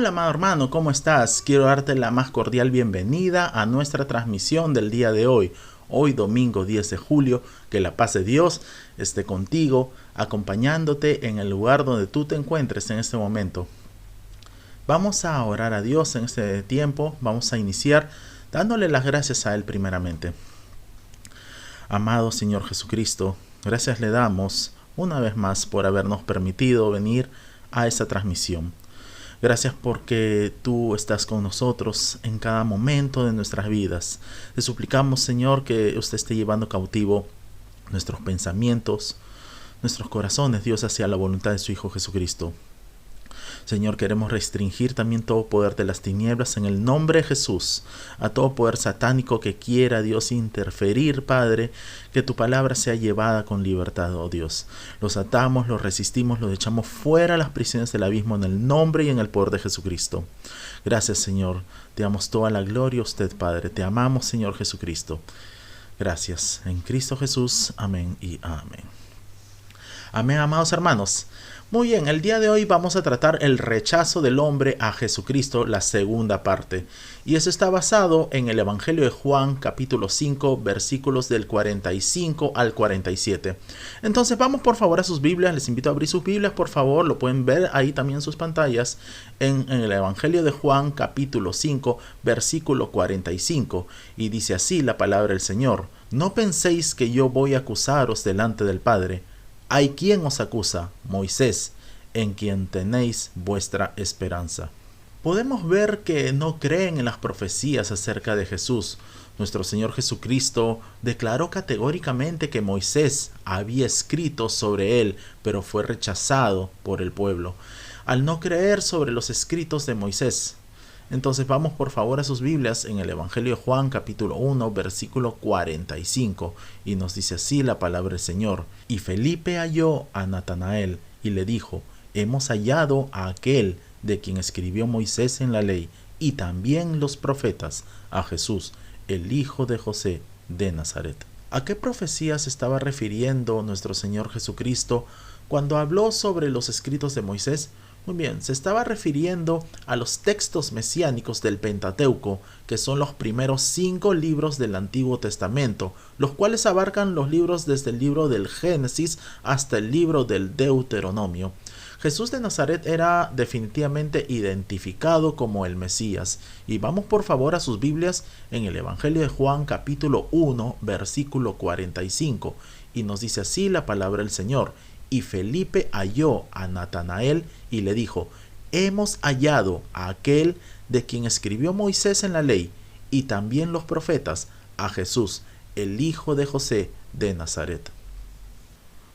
Hola, amado hermano, ¿cómo estás? Quiero darte la más cordial bienvenida a nuestra transmisión del día de hoy. Hoy domingo 10 de julio, que la paz de Dios esté contigo, acompañándote en el lugar donde tú te encuentres en este momento. Vamos a orar a Dios en este tiempo, vamos a iniciar dándole las gracias a Él primeramente. Amado Señor Jesucristo, gracias le damos una vez más por habernos permitido venir a esta transmisión. Gracias porque tú estás con nosotros en cada momento de nuestras vidas. Te suplicamos, Señor, que usted esté llevando cautivo nuestros pensamientos, nuestros corazones, Dios, hacia la voluntad de su Hijo Jesucristo. Señor, queremos restringir también todo poder de las tinieblas en el nombre de Jesús, a todo poder satánico que quiera, Dios, interferir, Padre, que tu palabra sea llevada con libertad, oh Dios. Los atamos, los resistimos, los echamos fuera a las prisiones del abismo en el nombre y en el poder de Jesucristo. Gracias, Señor. Te damos toda la gloria a usted, Padre. Te amamos, Señor Jesucristo. Gracias. En Cristo Jesús. Amén y amén. Amén, amados hermanos. Muy bien, el día de hoy vamos a tratar el rechazo del hombre a Jesucristo, la segunda parte. Y eso está basado en el Evangelio de Juan, capítulo 5, versículos del 45 al 47. Entonces vamos por favor a sus Biblias, les invito a abrir sus Biblias, por favor, lo pueden ver ahí también en sus pantallas, en el Evangelio de Juan, capítulo 5, versículo 45. Y dice así la palabra del Señor: No penséis que yo voy a acusaros delante del Padre. Hay quien os acusa, Moisés, en quien tenéis vuestra esperanza. Podemos ver que no creen en las profecías acerca de Jesús. Nuestro Señor Jesucristo declaró categóricamente que Moisés había escrito sobre él, pero fue rechazado por el pueblo, al no creer sobre los escritos de Moisés. Entonces vamos por favor a sus Biblias en el Evangelio de Juan capítulo 1 versículo 45 y nos dice así la palabra del Señor: Y Felipe halló a Natanael y le dijo: Hemos hallado a aquel de quien escribió Moisés en la ley y también los profetas, a Jesús, el hijo de José de Nazaret. ¿A qué profecía se estaba refiriendo nuestro Señor Jesucristo cuando habló sobre los escritos de Moisés? Muy bien, se estaba refiriendo a los textos mesiánicos del Pentateuco, que son los primeros 5 libros del Antiguo Testamento, los cuales abarcan los libros desde el libro del Génesis hasta el libro del Deuteronomio. Jesús de Nazaret era definitivamente identificado como el Mesías. Y vamos por favor a sus Biblias en el Evangelio de Juan capítulo 1 versículo 45 y nos dice así la palabra del Señor: Y Felipe halló a Natanael y le dijo: Hemos hallado a aquel de quien escribió Moisés en la ley y también los profetas, a Jesús, el hijo de José de Nazaret.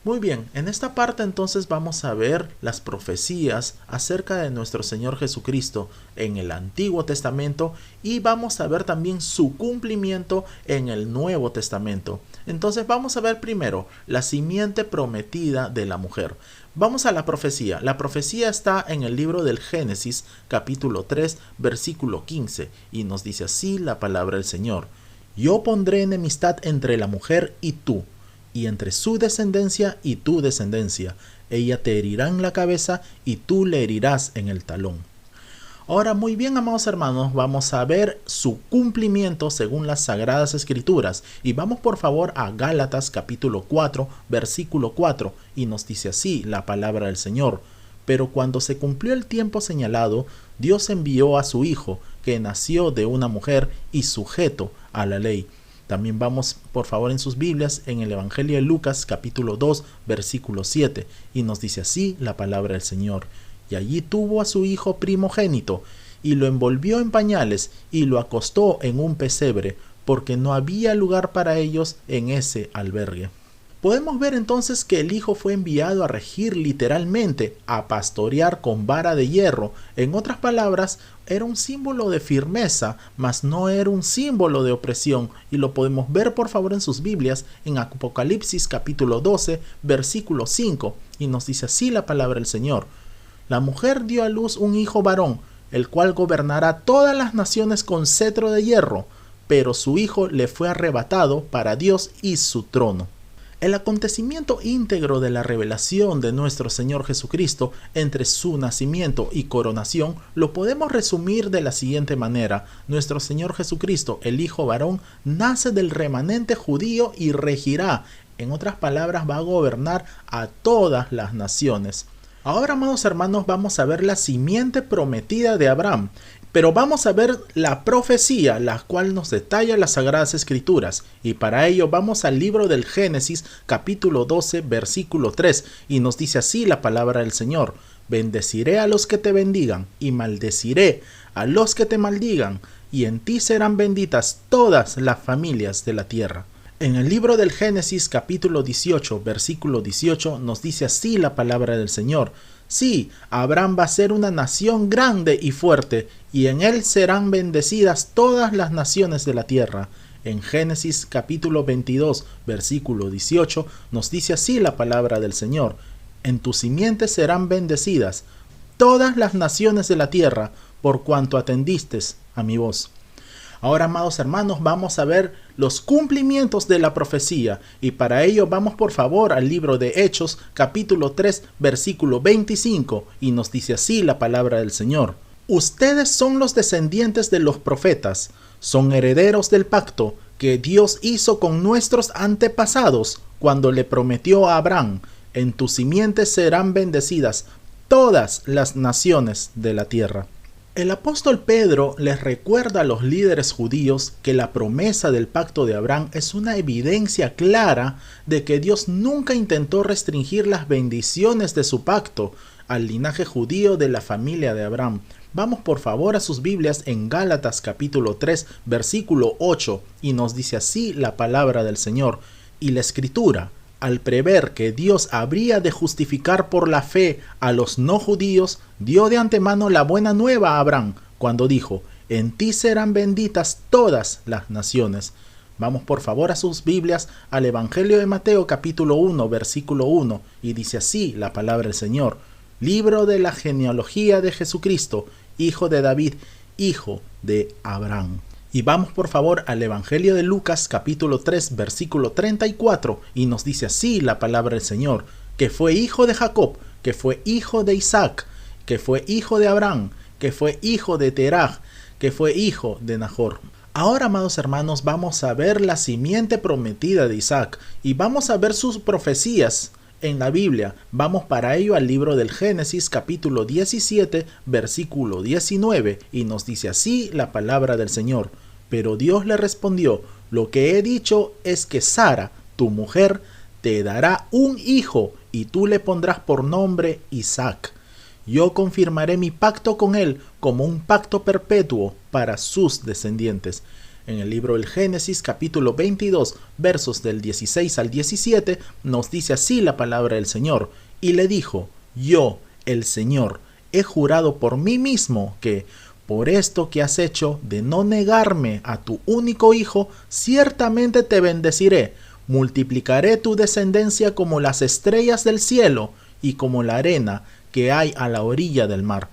Muy bien, en esta parte entonces vamos a ver las profecías acerca de nuestro Señor Jesucristo en el Antiguo Testamento y vamos a ver también su cumplimiento en el Nuevo Testamento. Entonces vamos a ver primero la simiente prometida de la mujer. Vamos a la profecía. La profecía está en el libro del Génesis, capítulo 3, versículo 15, y nos dice así la palabra del Señor: Yo pondré enemistad entre la mujer y tú, y entre su descendencia y tu descendencia. Ella te herirá en la cabeza y tú le herirás en el talón. Ahora, muy bien, amados hermanos, vamos a ver su cumplimiento según las Sagradas Escrituras. Y vamos por favor a Gálatas capítulo 4, versículo 4, y nos dice así la palabra del Señor: Pero cuando se cumplió el tiempo señalado, Dios envió a su Hijo, que nació de una mujer y sujeto a la ley. También vamos por favor en sus Biblias en el Evangelio de Lucas capítulo 2 versículo 7 y nos dice así la palabra del Señor: Y allí tuvo a su hijo primogénito y lo envolvió en pañales y lo acostó en un pesebre, porque no había lugar para ellos en ese albergue. Podemos ver entonces que el Hijo fue enviado a regir literalmente, a pastorear con vara de hierro. En otras palabras, era un símbolo de firmeza, mas no era un símbolo de opresión. Y lo podemos ver por favor en sus Biblias, en Apocalipsis capítulo 12, versículo 5. Y nos dice así la palabra del Señor: La mujer dio a luz un hijo varón, el cual gobernará todas las naciones con cetro de hierro, pero su hijo le fue arrebatado para Dios y su trono. El acontecimiento íntegro de la revelación de nuestro Señor Jesucristo entre su nacimiento y coronación lo podemos resumir de la siguiente manera. Nuestro Señor Jesucristo, el Hijo varón, nace del remanente judío y regirá. En otras palabras, va a gobernar a todas las naciones. Ahora, amados hermanos, vamos a ver la simiente prometida de Abraham. Pero vamos a ver la profecía, la cual nos detalla las Sagradas Escrituras. Y para ello vamos al libro del Génesis, capítulo 12, versículo 3. Y nos dice así la palabra del Señor. Bendeciré a los que te bendigan y maldeciré a los que te maldigan. Y en ti serán benditas todas las familias de la tierra. En el libro del Génesis, capítulo 18, versículo 18, nos dice así la palabra del Señor. Sí, Abraham va a ser una nación grande y fuerte, y en él serán bendecidas todas las naciones de la tierra. En Génesis capítulo 22, versículo 18, nos dice así la palabra del Señor. En tu simiente serán bendecidas todas las naciones de la tierra, por cuanto atendiste a mi voz. Ahora, amados hermanos, vamos a ver los cumplimientos de la profecía, y para ello vamos por favor al libro de Hechos, capítulo 3, versículo 25, y nos dice así la palabra del Señor. Ustedes son los descendientes de los profetas, son herederos del pacto que Dios hizo con nuestros antepasados cuando le prometió a Abraham, en tu simiente serán bendecidas todas las naciones de la tierra. El apóstol Pedro les recuerda a los líderes judíos que la promesa del pacto de Abraham es una evidencia clara de que Dios nunca intentó restringir las bendiciones de su pacto al linaje judío de la familia de Abraham. Vamos por favor a sus Biblias en Gálatas capítulo 3 versículo 8 y nos dice así la palabra del Señor. Y la Escritura, al prever que Dios habría de justificar por la fe a los no judíos, dio de antemano la buena nueva a Abraham, cuando dijo, en ti serán benditas todas las naciones. Vamos por favor a sus Biblias al Evangelio de Mateo capítulo 1, versículo 1, y dice así la palabra del Señor. Libro de la genealogía de Jesucristo, hijo de David, hijo de Abraham. Y vamos por favor al Evangelio de Lucas capítulo 3 versículo 34 y nos dice así la palabra del Señor, que fue hijo de Jacob, que fue hijo de Isaac, que fue hijo de Abraham, que fue hijo de Terah, que fue hijo de Nahor. Ahora, amados hermanos, vamos a ver la simiente prometida de Isaac y vamos a ver sus profecías en la Biblia. Vamos para ello al libro del Génesis capítulo 17 versículo 19 y nos dice así la palabra del Señor. Pero Dios le respondió, lo que he dicho es que Sara, tu mujer, te dará un hijo y tú le pondrás por nombre Isaac. Yo confirmaré mi pacto con él como un pacto perpetuo para sus descendientes. En el libro del Génesis capítulo 22 versos del 16 al 17 nos dice así la palabra del Señor. Y le dijo, yo, el Señor, he jurado por mí mismo que por esto que has hecho de no negarme a tu único hijo, ciertamente te bendeciré, multiplicaré tu descendencia como las estrellas del cielo y como la arena que hay a la orilla del mar.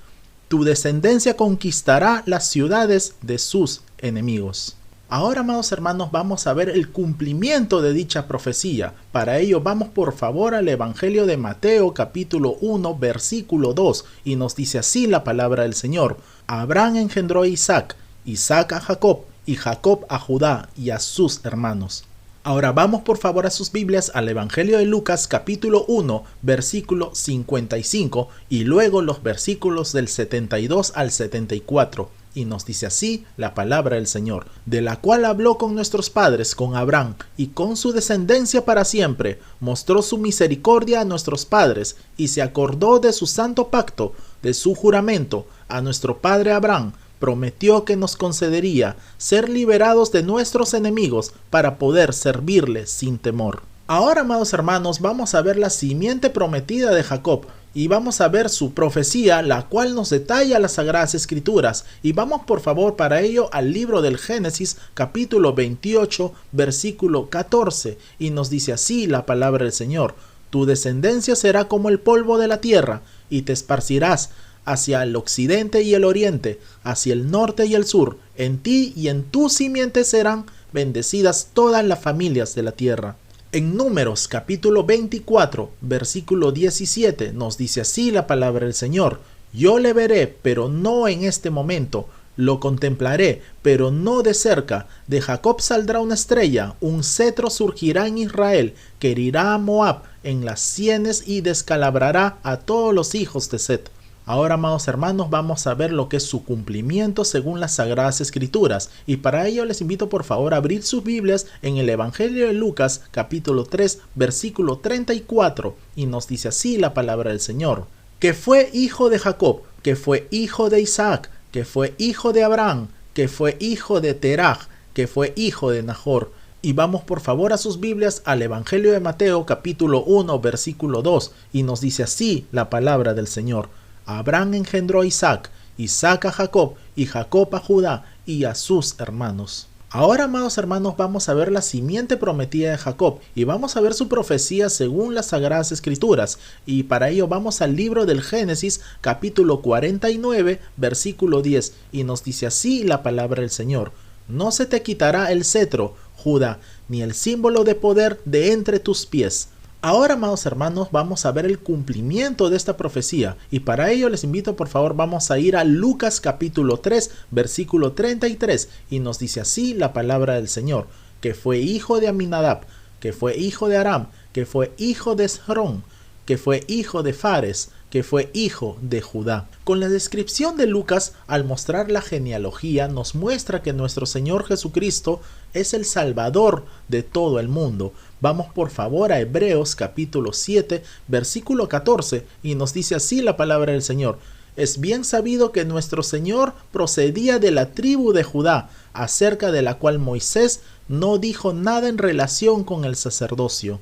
Tu descendencia conquistará las ciudades de sus enemigos. Ahora, amados hermanos, vamos a ver el cumplimiento de dicha profecía. Para ello vamos por favor al Evangelio de Mateo capítulo 1 versículo 2 y nos dice así la palabra del Señor. Abraham engendró a Isaac, Isaac a Jacob y Jacob a Judá y a sus hermanos. Ahora vamos por favor a sus Biblias al Evangelio de Lucas capítulo 1 versículo 55 y luego los versículos del 72 al 74. Y nos dice así la palabra del Señor, de la cual habló con nuestros padres, con Abraham, y con su descendencia para siempre, mostró su misericordia a nuestros padres, y se acordó de su santo pacto, de su juramento, a nuestro padre Abraham, prometió que nos concedería ser liberados de nuestros enemigos para poder servirle sin temor. Ahora, amados hermanos, vamos a ver la simiente prometida de Jacob. Y vamos a ver su profecía, la cual nos detalla las Sagradas Escrituras. Y vamos por favor para ello al libro del Génesis capítulo 28 versículo 14. Y nos dice así la palabra del Señor. Tu descendencia será como el polvo de la tierra, y te esparcirás hacia el occidente y el oriente, hacia el norte y el sur. En ti y en tu simiente serán bendecidas todas las familias de la tierra. En Números capítulo 24, versículo 17, nos dice así la palabra del Señor: yo le veré, pero no en este momento. Lo contemplaré, pero no de cerca. De Jacob saldrá una estrella, un cetro surgirá en Israel, que herirá a Moab en las sienes y descalabrará a todos los hijos de Set. Ahora, amados hermanos, vamos a ver lo que es su cumplimiento según las Sagradas Escrituras. Y para ello les invito por favor a abrir sus Biblias en el Evangelio de Lucas, capítulo 3, versículo 34. Y nos dice así la palabra del Señor: que fue hijo de Jacob, que fue hijo de Isaac, que fue hijo de Abraham, que fue hijo de Teraj, que fue hijo de Nahor. Y vamos por favor a sus Biblias al Evangelio de Mateo capítulo 1 versículo 2 y nos dice así la palabra del Señor: Abraham engendró a Isaac, Isaac a Jacob y Jacob a Judá y a sus hermanos. Ahora, amados hermanos, vamos a ver la simiente prometida de Jacob y vamos a ver su profecía según las Sagradas Escrituras. Y para ello vamos al libro del Génesis, capítulo 49, versículo 10, y nos dice así la palabra del Señor: no se te quitará el cetro, Judá, ni el símbolo de poder de entre tus pies. Ahora, amados hermanos, vamos a ver el cumplimiento de esta profecía y para ello les invito por favor vamos a ir a Lucas capítulo 3 versículo 33 y nos dice así la palabra del Señor: que fue hijo de Aminadab, que fue hijo de Aram, que fue hijo de Esrón, que fue hijo de Fares, que fue hijo de Judá. Con la descripción de Lucas, al mostrar la genealogía, nos muestra que nuestro Señor Jesucristo es el Salvador de todo el mundo. Vamos por favor a Hebreos capítulo 7, versículo 14, y nos dice así la palabra del Señor: es bien sabido que nuestro Señor procedía de la tribu de Judá, acerca de la cual Moisés no dijo nada en relación con el sacerdocio.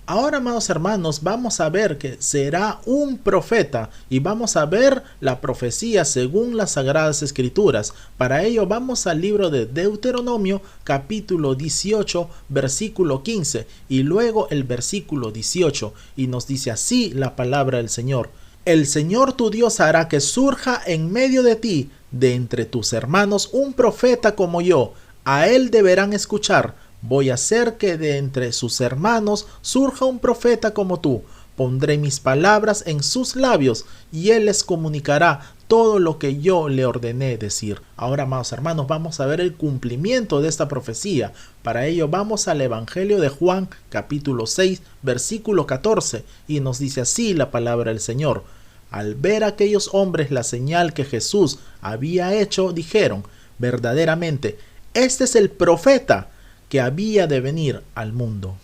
Ahora, amados hermanos, vamos a ver que será un profeta y vamos a ver la profecía según las Sagradas Escrituras. Para ello vamos al libro de Deuteronomio capítulo 18 versículo 15 y luego el versículo 18 y nos dice así la palabra del Señor: el Señor tu Dios hará que surja en medio de ti, de entre tus hermanos, un profeta como yo. A él deberán escuchar. Voy a hacer que de entre sus hermanos surja un profeta como tú. Pondré mis palabras en sus labios y él les comunicará todo lo que yo le ordené decir. Ahora, amados hermanos, vamos a ver el cumplimiento de esta profecía. Para ello vamos al Evangelio de Juan, capítulo 6, versículo 14, y nos dice así la palabra del Señor: al ver aquellos hombres la señal que Jesús había hecho, dijeron: verdaderamente, este es el profeta que había de venir al mundo.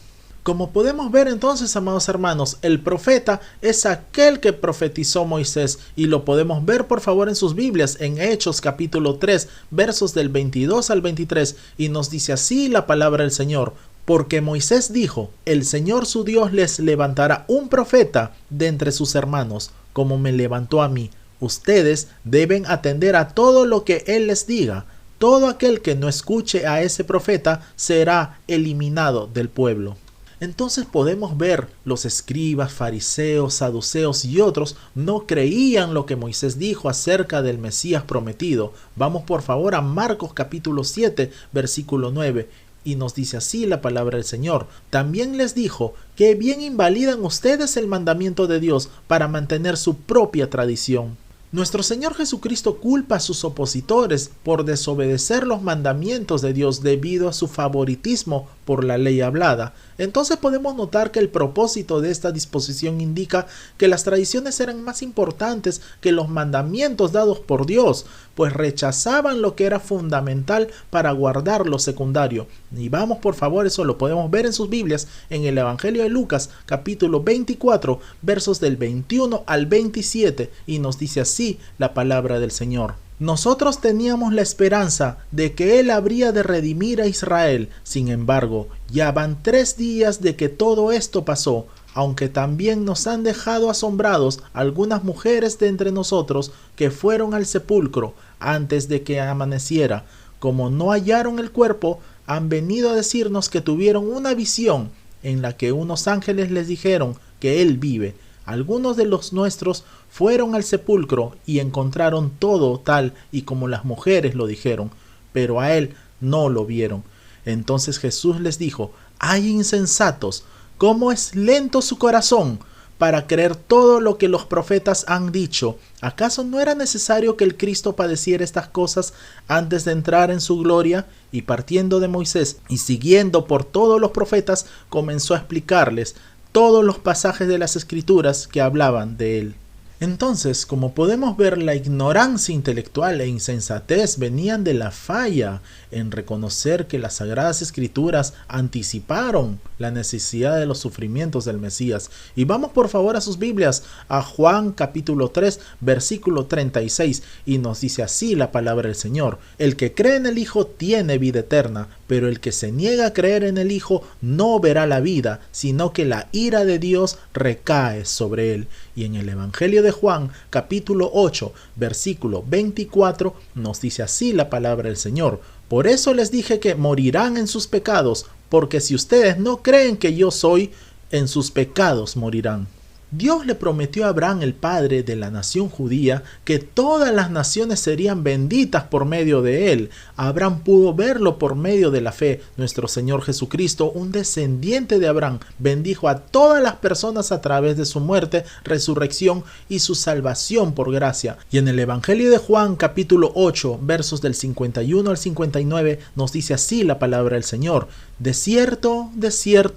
Como podemos ver entonces, amados hermanos, el profeta es aquel que profetizó Moisés y lo podemos ver por favor en sus Biblias en Hechos capítulo 3 versos del 22 al 23 y nos dice así la palabra del Señor: porque Moisés dijo: el Señor su Dios les levantará un profeta de entre sus hermanos, como me levantó a mí. Ustedes deben atender a todo lo que él les diga. Todo aquel que no escuche a ese profeta será eliminado del pueblo. Entonces podemos ver los escribas, fariseos, saduceos y otros no creían lo que Moisés dijo acerca del Mesías prometido. Vamos por favor a Marcos capítulo 7 versículo 9 y nos dice así la palabra del Señor: también les dijo que bien invalidan ustedes el mandamiento de Dios para mantener su propia tradición. Nuestro Señor Jesucristo culpa a sus opositores por desobedecer los mandamientos de Dios debido a su favoritismo por la ley hablada. Entonces podemos notar que el propósito de esta disposición indica que las tradiciones eran más importantes que los mandamientos dados por Dios, pues rechazaban lo que era fundamental para guardar lo secundario. Y vamos por favor, eso lo podemos ver en sus Biblias en el Evangelio de Lucas capítulo 24 versos del 21 al 27 y nos dice así la palabra del Señor: nosotros teníamos la esperanza de que él habría de redimir a Israel. Sin embargo, ya van 3 días de que todo esto pasó, aunque también nos han dejado asombrados algunas mujeres de entre nosotros que fueron al sepulcro antes de que amaneciera. Como no hallaron el cuerpo, han venido a decirnos que tuvieron una visión en la que unos ángeles les dijeron que él vive. Algunos de los nuestros fueron al sepulcro y encontraron todo tal y como las mujeres lo dijeron, pero a él no lo vieron. Entonces Jesús les dijo: ¡Ay, insensatos! ¿Cómo es lento su corazón para creer todo lo que los profetas han dicho? ¿Acaso no era necesario que el Cristo padeciera estas cosas antes de entrar en su gloria? Y partiendo de Moisés y siguiendo por todos los profetas, comenzó a explicarles todos los pasajes de las Escrituras que hablaban de él. Entonces, como podemos ver, la ignorancia intelectual e insensatez venían de la falla en reconocer que las Sagradas Escrituras anticiparon la necesidad de los sufrimientos del Mesías. Y vamos por favor a sus Biblias, a Juan capítulo 3, versículo 36, y nos dice así la palabra del Señor: el que cree en el Hijo tiene vida eterna, pero el que se niega a creer en el Hijo no verá la vida, sino que la ira de Dios recae sobre él. Y en el Evangelio de Juan, capítulo 8, versículo 24, nos dice así la palabra del Señor: por eso les dije que morirán en sus pecados, porque si ustedes no creen que yo soy, en sus pecados morirán. Dios le prometió a Abraham, el padre de la nación judía, que todas las naciones serían benditas por medio de él. Abraham pudo verlo por medio de la fe. Nuestro Señor Jesucristo, un descendiente de Abraham, bendijo a todas las personas a través de su muerte, resurrección y su salvación por gracia. Y en el Evangelio de Juan, capítulo 8, versos del 51 al 59, nos dice así la palabra del Señor: de cierto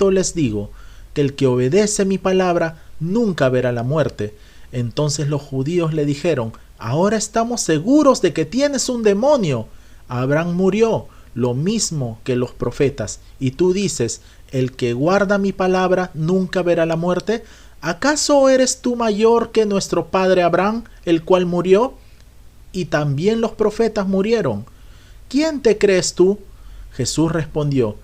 les digo, que el que obedece mi palabra nunca verá la muerte. Entonces los judíos le dijeron: ahora estamos seguros de que tienes un demonio. Abraham murió, lo mismo que los profetas, y tú dices: el que guarda mi palabra nunca verá la muerte. ¿Acaso eres tú mayor que nuestro padre Abraham, el cual murió? Y también los profetas murieron. ¿Quién te crees tú? Jesús respondió: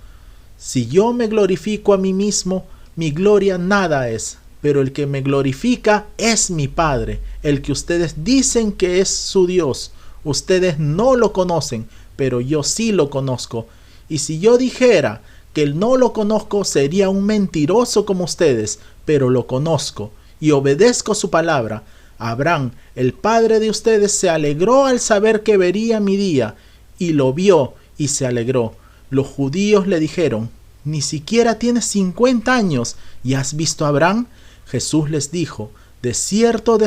si yo me glorifico a mí mismo, mi gloria nada es, pero el que me glorifica es mi Padre, el que ustedes dicen que es su Dios. Ustedes no lo conocen, pero yo sí lo conozco. Y si yo dijera que no lo conozco, sería un mentiroso como ustedes, pero lo conozco y obedezco su palabra. Abraham, el padre de ustedes, se alegró al saber que vería mi día, y lo vio y se alegró. Los judíos le dijeron: ni siquiera tienes 50 años y has visto a Abraham. Jesús les dijo: de cierto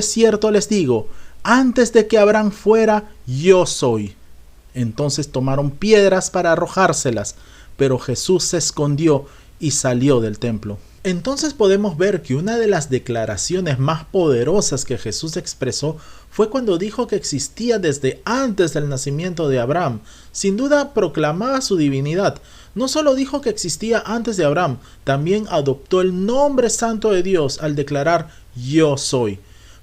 les digo, antes de que Abraham fuera, yo soy. Entonces tomaron piedras para arrojárselas, pero Jesús se escondió y salió del templo. Entonces podemos ver que una de las declaraciones más poderosas que Jesús expresó fue cuando dijo que existía desde antes del nacimiento de Abraham. Sin duda proclamaba su divinidad. No solo dijo que existía antes de Abraham, también adoptó el nombre santo de Dios al declarar: yo soy.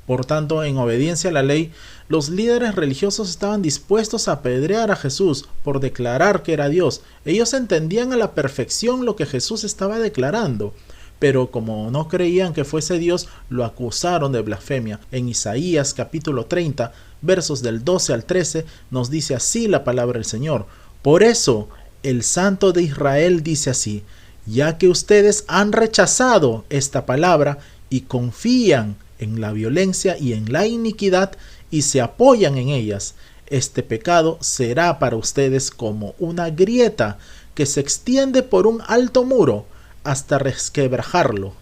Por tanto, en obediencia a la ley, los líderes religiosos estaban dispuestos a apedrear a Jesús por declarar que era Dios. Ellos entendían a la perfección lo que Jesús estaba declarando, pero como no creían que fuese Dios, lo acusaron de blasfemia. En Isaías capítulo 30, versos del 12 al 13, nos dice así la palabra del Señor: por eso el Santo de Israel dice así: ya que ustedes han rechazado esta palabra y confían en la violencia y en la iniquidad y se apoyan en ellas, este pecado será para ustedes como una grieta que se extiende por un alto muro hasta resquebrajarlo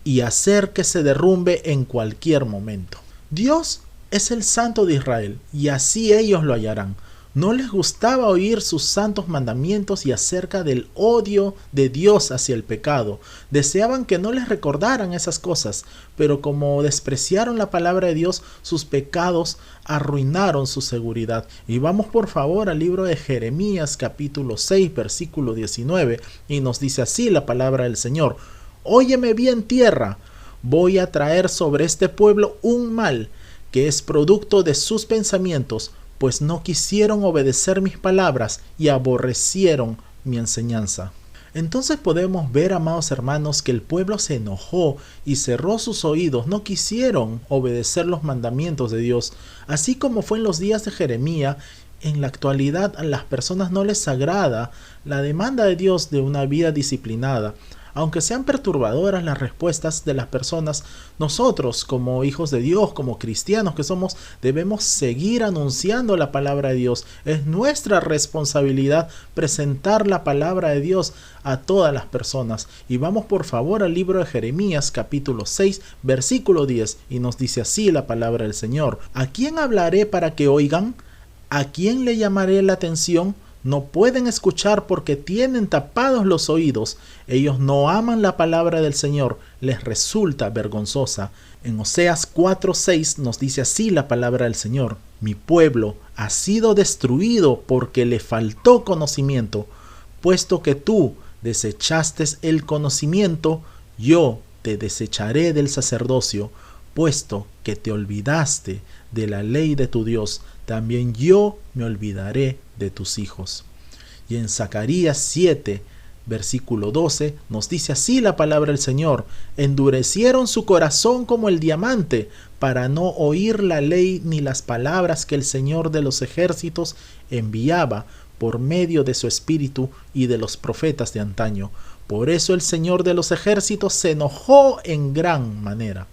y hacer que se derrumbe en cualquier momento. Dios es el Santo de Israel, y así ellos lo hallarán. No les gustaba oír sus santos mandamientos y acerca del odio de Dios hacia el pecado. Deseaban que no les recordaran esas cosas, pero como despreciaron la palabra de Dios, sus pecados arruinaron su seguridad. Y vamos por favor al libro de Jeremías capítulo 6 versículo 19, y nos dice así la palabra del Señor: óyeme bien, tierra, voy a traer sobre este pueblo un mal que es producto de sus pensamientos, pues no quisieron obedecer mis palabras y aborrecieron mi enseñanza. Entonces podemos ver, amados hermanos, que el pueblo se enojó y cerró sus oídos, no quisieron obedecer los mandamientos de Dios. Así como fue en los días de Jeremías, en la actualidad a las personas no les agrada la demanda de Dios de una vida disciplinada. Aunque sean perturbadoras las respuestas de las personas, nosotros como hijos de Dios, como cristianos que somos, debemos seguir anunciando la palabra de Dios. Es nuestra responsabilidad presentar la palabra de Dios a todas las personas. Y vamos por favor al libro de Jeremías capítulo 6 versículo 10 y nos dice así la palabra del Señor: ¿A quién hablaré para que oigan? ¿A quién le llamaré la atención? No pueden escuchar porque tienen tapados los oídos. Ellos no aman la palabra del Señor, les resulta vergonzosa. En Oseas 4:6 nos dice así la palabra del Señor: mi pueblo ha sido destruido porque le faltó conocimiento. Puesto que tú desechaste el conocimiento, yo te desecharé del sacerdocio. Puesto que te olvidaste de la ley de tu Dios, también yo me olvidaré de tus hijos. Y en Zacarías 7, versículo 12, nos dice así la palabra del Señor: endurecieron su corazón como el diamante, para no oír la ley ni las palabras que el Señor de los ejércitos enviaba por medio de su espíritu y de los profetas de antaño. Por eso el Señor de los ejércitos se enojó en gran manera.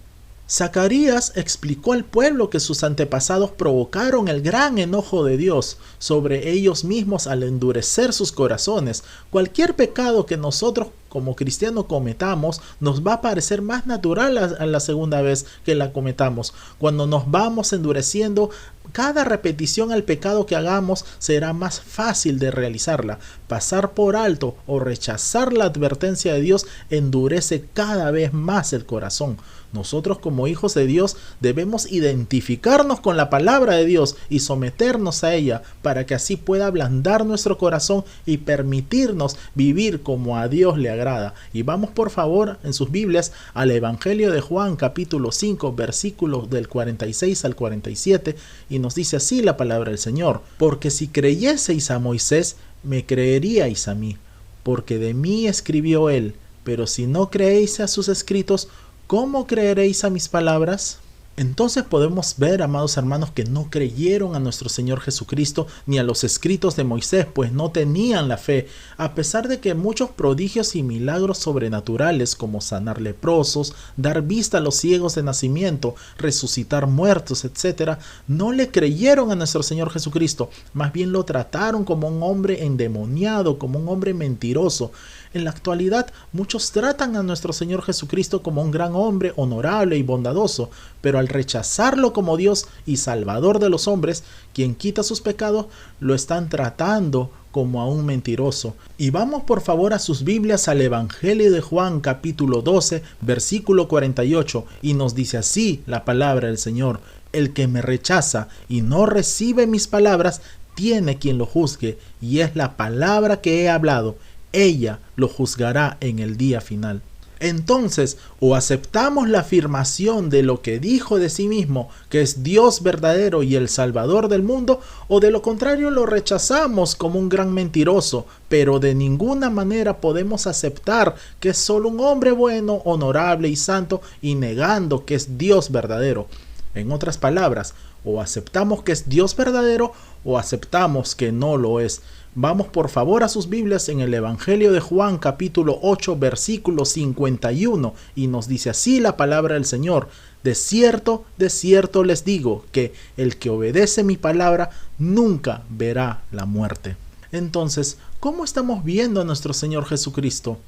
Zacarías explicó al pueblo que sus antepasados provocaron el gran enojo de Dios sobre ellos mismos al endurecer sus corazones. Cualquier pecado que nosotros como cristianos cometamos nos va a parecer más natural a la segunda vez que la cometamos. Cuando nos vamos endureciendo, cada repetición al pecado que hagamos será más fácil de realizarla. Pasar por alto o rechazar la advertencia de Dios endurece cada vez más el corazón. Nosotros como hijos de Dios debemos identificarnos con la palabra de Dios y someternos a ella para que así pueda ablandar nuestro corazón y permitirnos vivir como a Dios le agrada. Y vamos por favor en sus Biblias al Evangelio de Juan capítulo 5 versículos del 46 al 47 y nos dice así la palabra del Señor: porque si creyeseis a Moisés, me creeríais a mí, porque de mí escribió él. Pero si no creéis a sus escritos, ¿cómo creeréis a mis palabras? Entonces podemos ver, amados hermanos, que no creyeron a nuestro Señor Jesucristo ni a los escritos de Moisés, pues no tenían la fe. A pesar de que muchos prodigios y milagros sobrenaturales, como sanar leprosos, dar vista a los ciegos de nacimiento, resucitar muertos, etc., no le creyeron a nuestro Señor Jesucristo. Más bien lo trataron como un hombre endemoniado, como un hombre mentiroso. En la actualidad, muchos tratan a nuestro Señor Jesucristo como un gran hombre honorable y bondadoso, pero al rechazarlo como Dios y Salvador de los hombres, quien quita sus pecados, lo están tratando como a un mentiroso. Y vamos por favor a sus Biblias al Evangelio de Juan capítulo 12, versículo 48, y nos dice así la palabra del Señor: el que me rechaza y no recibe mis palabras, tiene quien lo juzgue, y es la palabra que he hablado. Ella lo juzgará en el día final. Entonces, o aceptamos la afirmación de lo que dijo de sí mismo, que es Dios verdadero y el Salvador del mundo, o de lo contrario lo rechazamos como un gran mentiroso, pero de ninguna manera podemos aceptar que es solo un hombre bueno, honorable y santo, y negando que es Dios verdadero. En otras palabras, o aceptamos que es Dios verdadero, o aceptamos que no lo es. Vamos por favor a sus Biblias en el Evangelio de Juan capítulo 8 versículo 51 y nos dice así la palabra del Señor: de cierto les digo que el que obedece mi palabra nunca verá la muerte. Entonces, ¿cómo estamos viendo a nuestro Señor Jesucristo?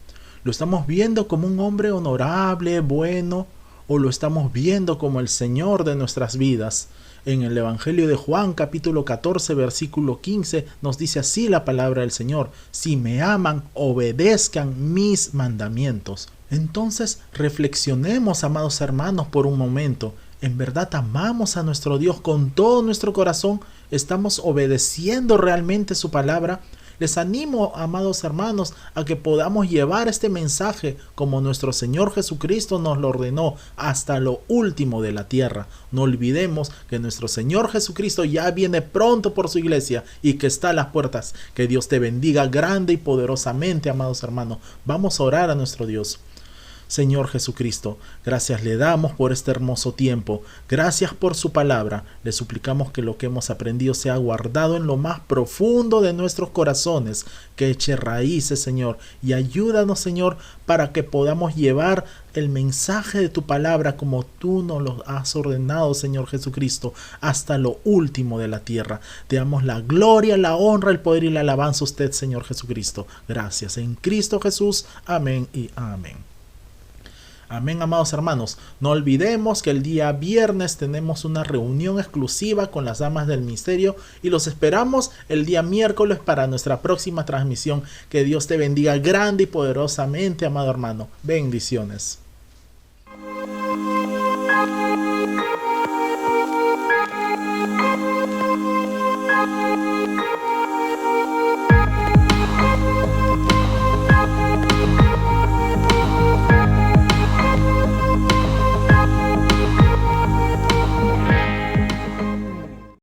¿Lo estamos viendo como un hombre honorable, bueno, o lo estamos viendo como el Señor de nuestras vidas? En el Evangelio de Juan capítulo 14 versículo 15 nos dice así la palabra del Señor: si me aman, obedezcan mis mandamientos. Entonces reflexionemos, amados hermanos, por un momento. ¿En verdad amamos a nuestro Dios con todo nuestro corazón? ¿Estamos obedeciendo realmente su palabra? Les animo, amados hermanos, a que podamos llevar este mensaje como nuestro Señor Jesucristo nos lo ordenó hasta lo último de la tierra. No olvidemos que nuestro Señor Jesucristo ya viene pronto por su iglesia y que está a las puertas. Que Dios te bendiga grande y poderosamente, amados hermanos. Vamos a orar a nuestro Dios. Señor Jesucristo, gracias le damos por este hermoso tiempo. Gracias por su palabra. Le suplicamos que lo que hemos aprendido sea guardado en lo más profundo de nuestros corazones, que eche raíces, Señor, y ayúdanos, Señor, para que podamos llevar el mensaje de tu palabra como tú nos lo has ordenado, Señor Jesucristo, hasta lo último de la tierra. Te damos la gloria, la honra, el poder y la alabanza a usted, Señor Jesucristo. Gracias en Cristo Jesús. Amén y amén. Amén, amados hermanos. No olvidemos que el día viernes tenemos una reunión exclusiva con las damas del misterio y los esperamos el día miércoles para nuestra próxima transmisión. Que Dios te bendiga grande y poderosamente, amado hermano. Bendiciones.